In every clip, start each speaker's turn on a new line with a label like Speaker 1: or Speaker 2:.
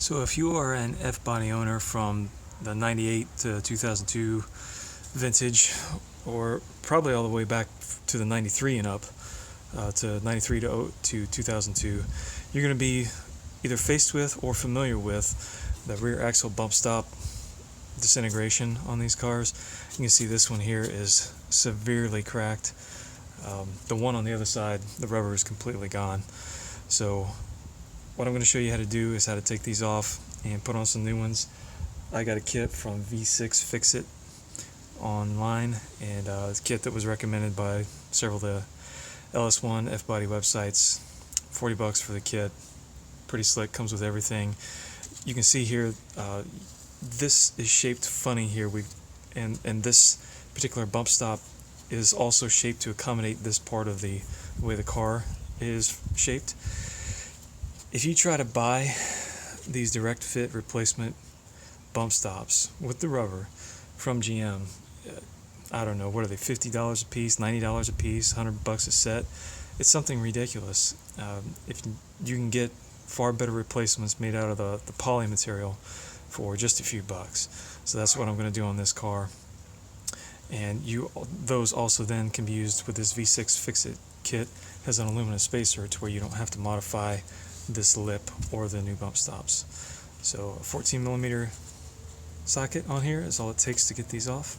Speaker 1: So if you are an Fbody owner from the 98 to 2002 vintage, or probably all the way back to the 93 and up, to 93 to 2002, you're going to be either faced with or familiar with the rear axle bump stop disintegration on these cars. You can see this one here is severely cracked. The one on the other side, the rubber is completely gone. So what I'm going to show you how to do is how to take these off and put on some new ones. I got a kit from V6 Fix-It online, and it's a kit that was recommended by several of the LS1 Fbody websites. $40 for the kit. Pretty slick, comes with everything. You can see here, this is shaped funny here. And this particular bump stop is also shaped to accommodate this part of the way the car is shaped. If you try to buy these direct fit replacement bump stops with the rubber from GM, I don't know, what are they, $50 a piece, $90 a piece, $100 a set? It's something ridiculous. If you can get far better replacements made out of the poly material for just a few bucks. So that's what I'm going to do on this car. And those also then can be used with this V6 Fix-It kit. It has an aluminum spacer to where you don't have to modify this lip or the new bump stops. So a 14mm socket on here is all it takes to get these off.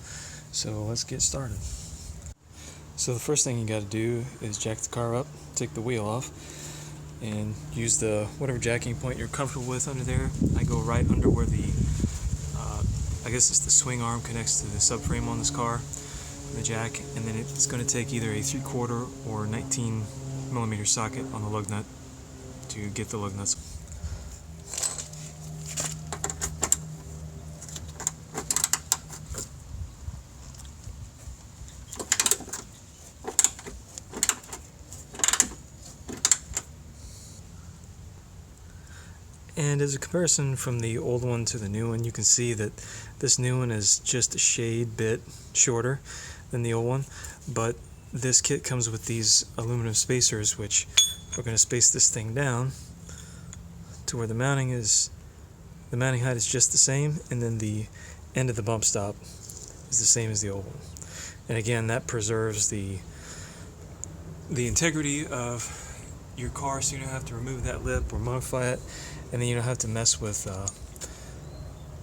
Speaker 1: So let's get started. So the first thing you got to do is jack the car up, take the wheel off, and use the whatever jacking point you're comfortable with under there. I go right under where the I guess it's the swing arm connects to the subframe on this car, the jack, and then it's going to take either a 3/4 or 19mm socket on the lug nut to get the lug nuts. And as a comparison from the old one to the new one, you can see that this new one is just a shade bit shorter than the old one, but this kit comes with these aluminum spacers, which are going to space this thing down to where the mounting height is just the same, and then the end of the bump stop is the same as the old one. And again, that preserves the integrity of your car, so you don't have to remove that lip or modify it, and then you don't have to mess with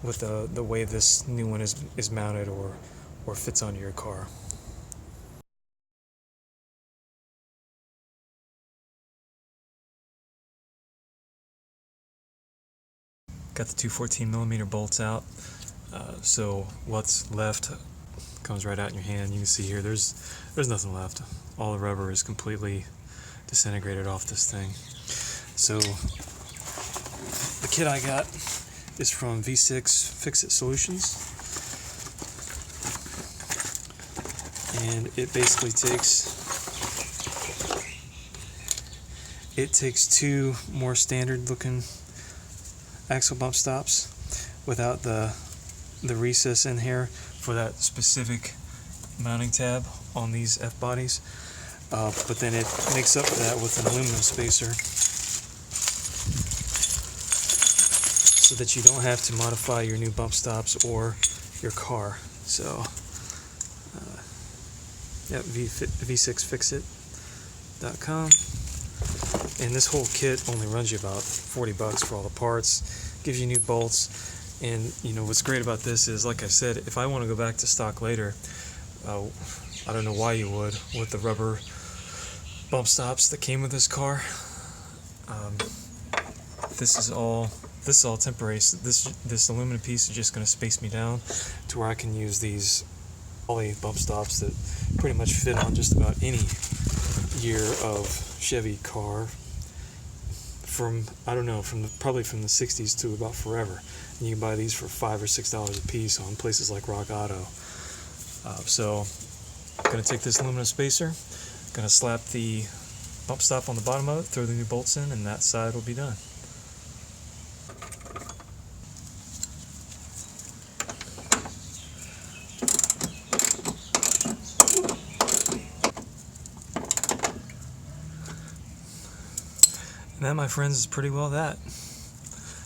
Speaker 1: the way this new one is mounted or fits onto your car. Got the two 14mm bolts out, so what's left comes right out in your hand. You can see here there's nothing left. All the rubber is completely disintegrated off this thing. So the kit I got is from V6 Fix-It Solutions, and it basically takes two more standard looking axle bump stops without the recess in here for that specific mounting tab on these Fbodies, but then it makes up for that with an aluminum spacer, so that you don't have to modify your new bump stops or your car. So yeah, v6fixit.com. And this whole kit only runs you about $40 for all the parts. Gives you new bolts, and you know what's great about this is, like I said, if I want to go back to stock later, I don't know why you would, with the rubber bump stops that came with this car. This is all temporary. So this aluminum piece is just going to space me down to where I can use these poly bump stops that pretty much fit on just about any year of Chevy car from, I don't know, probably from the 60s to about forever. And you can buy these for $5 or $6 a piece on places like Rock Auto. So I'm going to take this aluminum spacer, going to slap the bump stop on the bottom of it, throw the new bolts in, and that side will be done. And that, my friends, is pretty well that.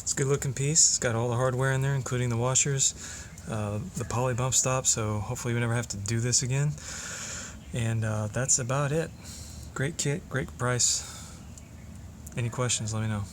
Speaker 1: Let's good looking piece. It's got all the hardware in there, including the washers, the poly bump stop, so hopefully we never have to do this again. And that's about it. Great kit, great price. Any questions, let me know.